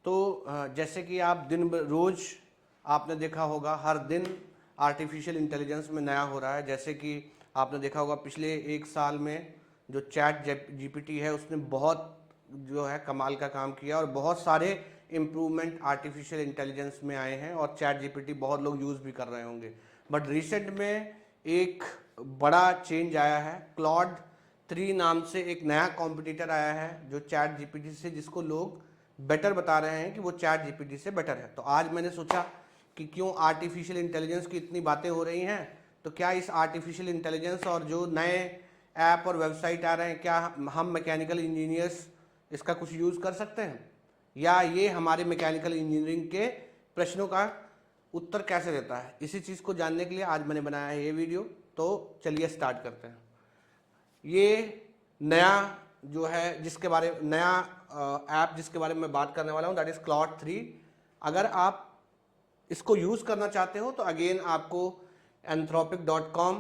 तो जैसे कि आप रोज आपने देखा होगा हर दिन आर्टिफिशियल इंटेलिजेंस में नया हो रहा है। जैसे कि आपने देखा होगा पिछले 1 साल में जो चैट जीपीटी है उसने बहुत जो है कमाल का काम किया और बहुत सारे इम्प्रूवमेंट आर्टिफिशियल इंटेलिजेंस में आए हैं और चैट जीपीटी बहुत लोग यूज़ भी कर रहे होंगे। बट रिसेंट में एक बड़ा चेंज आया है। क्लॉड 3 नाम से एक नया कॉम्पिटिटर आया है जो चैट जीपीटी से, जिसको लोग बेटर बता रहे हैं कि वो चैट जीपीटी से बेटर है। तो आज मैंने सोचा कि क्यों आर्टिफिशियल इंटेलिजेंस की इतनी बातें हो रही हैं, तो क्या इस आर्टिफिशियल इंटेलिजेंस और जो नए ऐप और वेबसाइट आ रहे हैं, क्या हम मैकेनिकल इंजीनियर्स इसका कुछ यूज़ कर सकते हैं, या ये हमारे मैकेनिकल इंजीनियरिंग के प्रश्नों का उत्तर कैसे देता है। इसी चीज़ को जानने के लिए आज मैंने बनाया है ये वीडियो। तो चलिए स्टार्ट करते हैं। ये नया जो है जिसके बारे नया ऐप जिसके बारे में मैं बात करने वाला हूँ, दैट इज़ क्लॉड 3। अगर आप इसको यूज़ करना चाहते हो तो अगेन आपको anthropic.com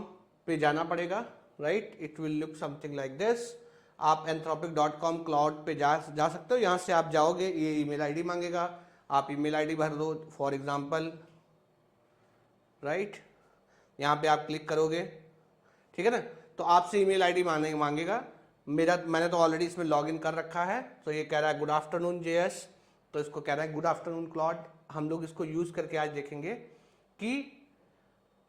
पे जाना पड़ेगा, right. It will look something like this. आप anthropic.com क्लाउड पे जा सकते हो। यहाँ से आप जाओगे, ये ईमेल आईडी मांगेगा, आप ईमेल आईडी भर दो फॉर एग्जांपल, राइट। यहाँ पे आप क्लिक करोगे, ठीक है ना। तो आपसे ईमेल आईडी मांगेगा। मैंने तो ऑलरेडी इसमें लॉगिन कर रखा है। तो ये कह रहा है गुड आफ्टरनून जेएस, तो इसको कह रहा है गुड आफ्टरनून क्लॉड। हम लोग इसको यूज़ करके आज देखेंगे कि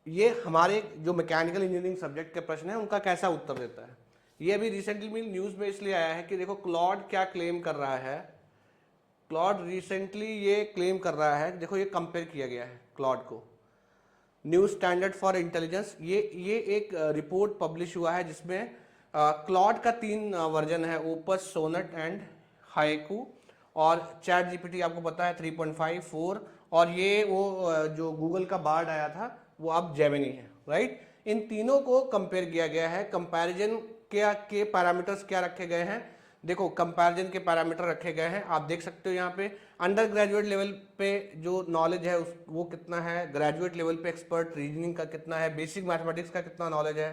ये हमारे जो मैकेनिकल इंजीनियरिंग सब्जेक्ट के प्रश्न हैं उनका कैसा उत्तर देता है। ये अभी रिसेंटली न्यूज़ में इसलिए आया है कि देखो क्लॉड क्या क्लेम कर रहा है। क्लॉड रिसेंटली ये क्लेम कर रहा है, देखो ये कंपेयर किया गया है क्लॉड को न्यू स्टैंडर्ड फॉर इंटेलिजेंस। ये एक रिपोर्ट पब्लिश हुआ है जिसमें क्लॉड का 3 वर्जन है, ओपस, सोनेट एंड हाइकू। और चैट जीपीटी आपको पता है 3.5, 4, और ये वो जो गूगल का बार्ड आया था वो अब जेमिनी है, राइट। इन तीनों को कंपेयर किया गया है। कंपैरिजन के पैरामीटर्स क्या रखे गए हैं, देखो कंपैरिजन के पैरामीटर रखे गए हैं, आप देख सकते हो। यहाँ पे अंडर ग्रेजुएट लेवल पे जो नॉलेज है वो कितना है, ग्रेजुएट लेवल पे एक्सपर्ट रीजनिंग का कितना है, बेसिक मैथमेटिक्स का कितना नॉलेज है,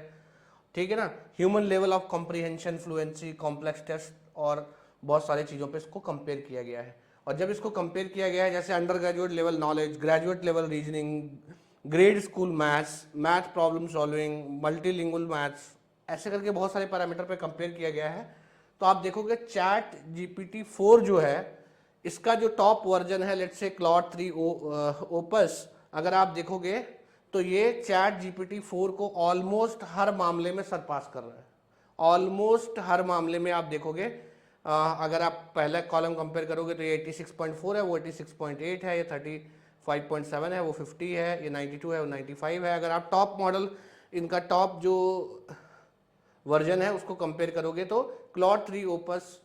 ठीक है ना। Human level of comprehension, fluency, complex test और बहुत सारी चीज़ों पे इसको कंपेयर किया गया है। और जब इसको कंपेयर किया गया है, जैसे under graduate level knowledge, graduate level reasoning, grade school maths, math problem solving, multilingual maths, ऐसे करके बहुत सारे पैरामीटर पे कंपेयर किया गया है। तो आप देखोगे चैट जीपीटी 4 जो है इसका जो टॉप वर्जन है, लेट्स से क्लॉड 3 ओपस, अगर आप देखोगे तो ये चैट जीपीटी 4 को ऑलमोस्ट हर मामले में सरपास कर रहा है। ऑलमोस्ट हर मामले में आप देखोगे, अगर आप पहला कॉलम कंपेयर करोगे तो ये 86.4 है, वो 86.8 है, ये 35.7 है, वो 50 है, ये 92 है, वो 95 है। अगर आप टॉप मॉडल इनका टॉप जो वर्जन है उसको कंपेयर करोगे तो क्लॉड 3 ओपस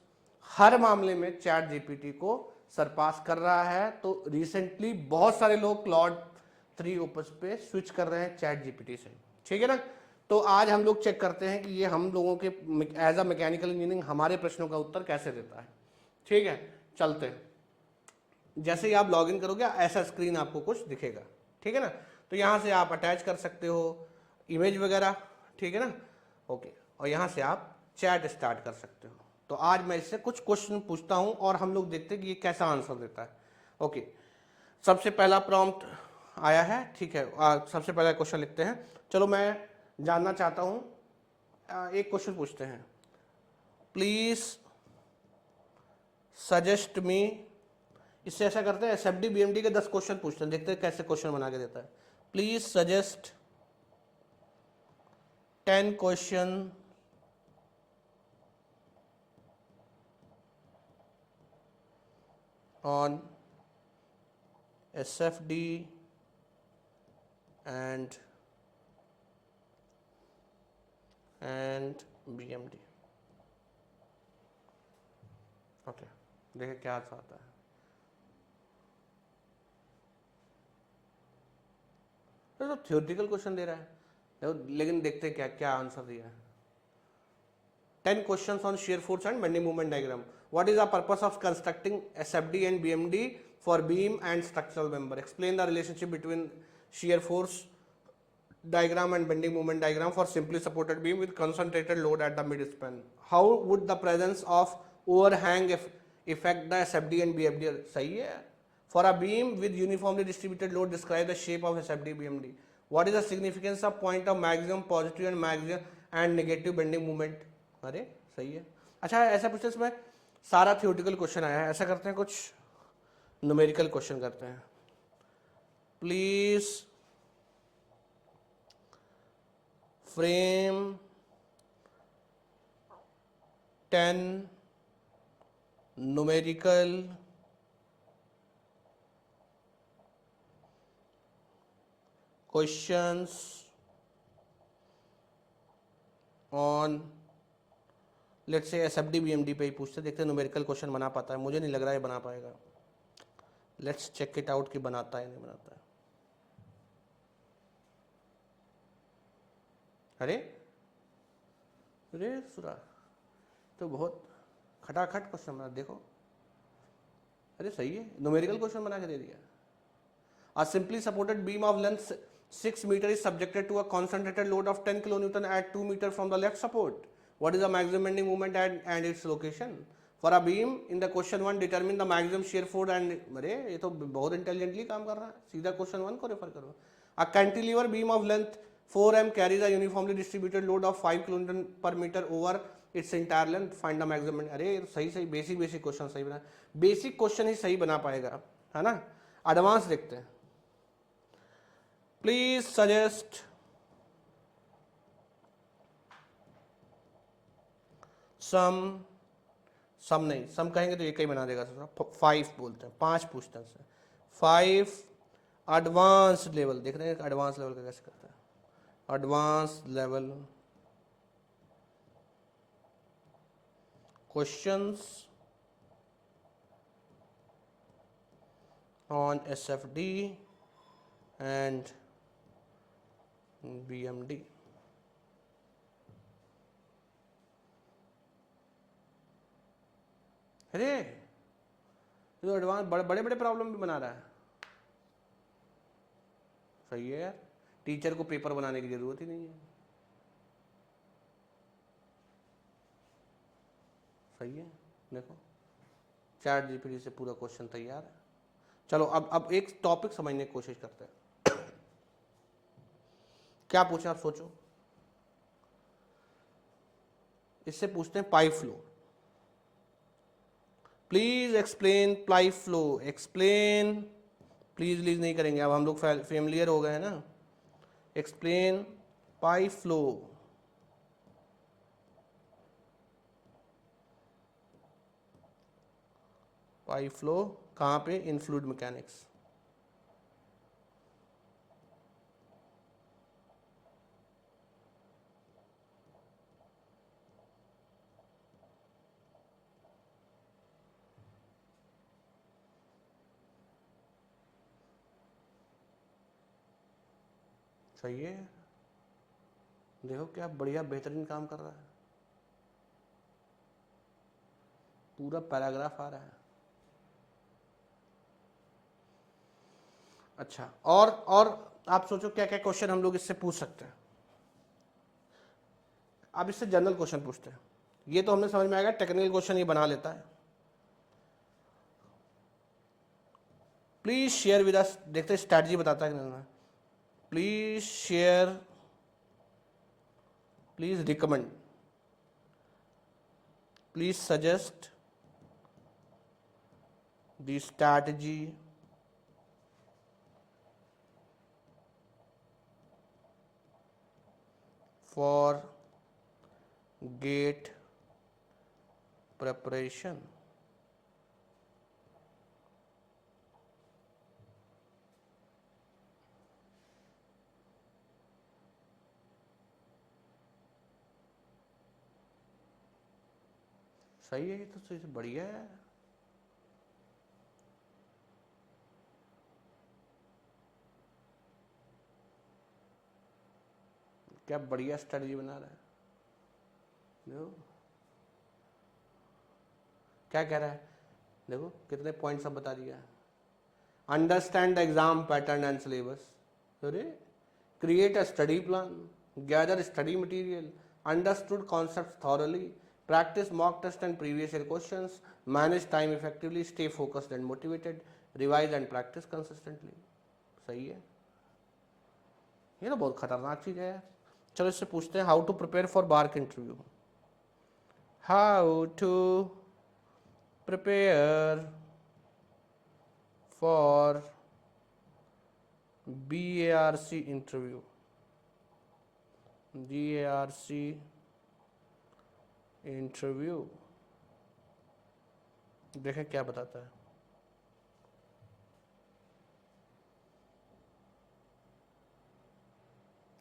हर मामले में चैट जीपीटी को सरपास कर रहा है। तो रिसेंटली बहुत सारे लोग क्लॉड 3 ओपस पे स्विच कर रहे हैं चैट जीपीटी से, ठीक है ना। तो आज हम लोग चेक करते हैं कि ये हम लोगों के एज अ मैकेनिकल इंजीनियरिंग हमारे प्रश्नों का उत्तर कैसे देता है, ठीक है। चलते हैं। जैसे ही आप लॉगिन करोगे ऐसा स्क्रीन आपको कुछ दिखेगा, ठीक है ना। तो यहाँ से आप अटैच कर सकते हो इमेज वगैरह, ठीक है ना, ओके। और यहाँ से आप चैट स्टार्ट कर सकते हो। तो आज मैं इससे कुछ क्वेश्चन पूछता हूँ और हम लोग देखते हैं कि ये कैसा आंसर देता है, ओके। सबसे पहला प्रॉम्प्ट आया है, ठीक है। सबसे पहला क्वेश्चन लिखते हैं। चलो मैं जानना चाहता हूँ, एक क्वेश्चन पूछते हैं। प्लीज सजेस्ट मी, इससे ऐसा करते हैं एसएफडी बीएमडी के 10 क्वेश्चन पूछते हैं, देखते हैं कैसे क्वेश्चन बना के देता है। Please suggest 10 question on SFD and BMD, okay. देखिए क्या आता है। तो थ्योरेटिकल क्वेश्चन दे रहा है, लेकिन देखते हैं क्या क्या आंसर दिया है। 10 questions on shear force and bending moment diagram. What is the purpose of constructing SFD and BMD for beam and structural member? Explain the relationship between shear force diagram and bending moment diagram for simply supported beam with concentrated load at the midspan. How would the presence of overhang effect the SFD and BFD, सही है। For a beam with uniformly distributed load describe the shape of SFD BMD, what is the significance of point of maximum positive and maximum and negative bending movement. अरे सही है। अच्छा ऐसा पूछते इसमें सारा थियोरेटिकल क्वेश्चन आया है, ऐसा करते हैं कुछ न्यूमेरिकल क्वेश्चन करते हैं। Please frame 10 numerical questions on let's say SFD BMD पे ही पूछते, देखते हैं न्यूमेरिकल क्वेश्चन बना पाता है, मुझे नहीं लग रहा है बना पाएगा। लेट्स चेक इट आउट कि बनाता है नहीं बनाता है। अरे अरे सुरा तो बहुत खटाखट क्वेश्चन बना, देखो अरे सही है, न्यूमेरिकल क्वेश्चन बना के दे दिया। A simply supported beam of length 6 meter is subjected to a concentrated load of 10 kilonewton at 2 meter from the left support. What is the maximum bending moment and its location? For a beam in the question 1 determine the maximum shear force and अरे ये तो बहुत intelligently काम कर रहा है, सीधा question 1 को रेफर करो। A cantilever beam of length 4m carries a uniformly distributed load of 5 kilonewton per meter over its entire length. Find the maximum। अरे सही सही बेसिक क्वेश्चन सही बना, बेसिक क्वेश्चन ही सही बना पाएगा, है ना। एडवांस देखते हैं। प्लीज सजेस्ट सम नहीं, सम कहेंगे तो एक ही बना देगा। 5 बोलते हैं, 5 पूछते हैं। 5 एडवांस लेवल, देख रहे हैं एडवांस लेवल का कैसे करता है। Advance level questions on SFD and BMD. अरे तो एडवांस बड़े बड़े प्रॉब्लम भी बना रहा है, सही है यार, टीचर को पेपर बनाने की जरूरत ही नहीं है। सही है, देखो चैट जीपीटी से पूरा क्वेश्चन तैयार है। चलो अब एक टॉपिक समझने की कोशिश करते हैं। क्या पूछे आप सोचो। इससे पूछते हैं pipe flow. Please explain pipe flow. Explain, please please नहीं करेंगे, अब हम लोग फेमिलियर हो गए हैं ना। Explain pipe flow. Pipe flow कहाँ पे? इन फ्लूइड मैकेनिक्स। सही है, देखो क्या बढ़िया बेहतरीन काम कर रहा है, पूरा पैराग्राफ आ रहा है। अच्छा और आप सोचो क्या क्या क्वेश्चन हम लोग इससे पूछ सकते हैं। अब इससे जनरल क्वेश्चन पूछते हैं, ये तो हमने समझ में आएगा, टेक्निकल क्वेश्चन ये बना लेता है। प्लीज शेयर विद अस, देखते हैं स्ट्रैटेजी बताता है कि नहीं। Please share, please recommend, please suggest the strategy for GATE preparation। सही है, ये तो सही बढ़िया है। क्या बढ़िया स्ट्रेटजी बना रहा है, देखो क्या कह रहा है, देखो कितने पॉइंट्स सब बता दिया। Understand the exam pattern and syllabus, अरे create a study plan, gather study material, understood concept thoroughly, Practice mock test and previous year questions. Manage time effectively. Stay focused and motivated. Revise and practice consistently. सही है, ये तो बहुत खतरनाक चीज़ है यार। चलो इससे पूछते हैं, how to prepare for BARC interview. How to prepare for BARC interview. BARC interview, देखें क्या बताता है।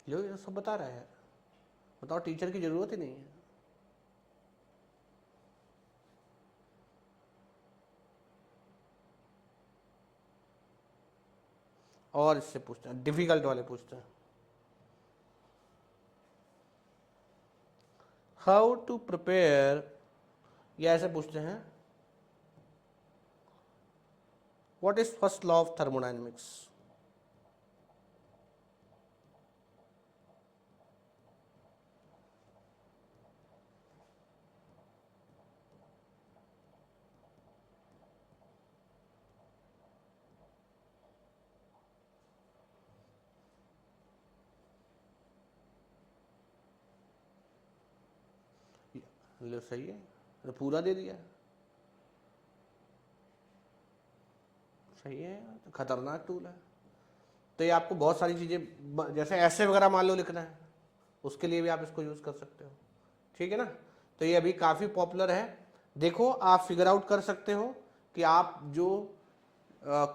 लो ये सब बता रहा है, बताओ, टीचर की जरूरत ही नहीं है। और इससे पूछते हैं, डिफिकल्ट वाले पूछते हैं। हाउ टू प्रिपेयर, या ऐसे पूछते हैं, what is first law of thermodynamics. लो सही है, तो पूरा दे दिया, सही है, तो खतरनाक टूल है। तो ये आपको बहुत सारी चीज़ें, जैसे ऐसे वगैरह मान लो लिखना है, उसके लिए भी आप इसको यूज़ कर सकते हो, ठीक है ना। तो ये अभी काफ़ी पॉपुलर है। देखो आप फिगर आउट कर सकते हो कि आप जो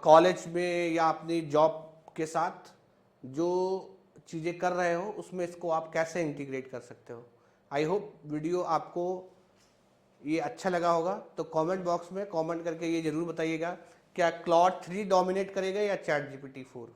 कॉलेज में या अपनी जॉब के साथ जो चीज़ें कर रहे हो उसमें इसको आप कैसे इंटीग्रेट कर सकते हो। आई होप वीडियो आपको ये अच्छा लगा होगा। तो कमेंट बॉक्स में कमेंट करके ये ज़रूर बताइएगा, क्या क्लॉड 3 डोमिनेट करेगा या चैट GPT 4।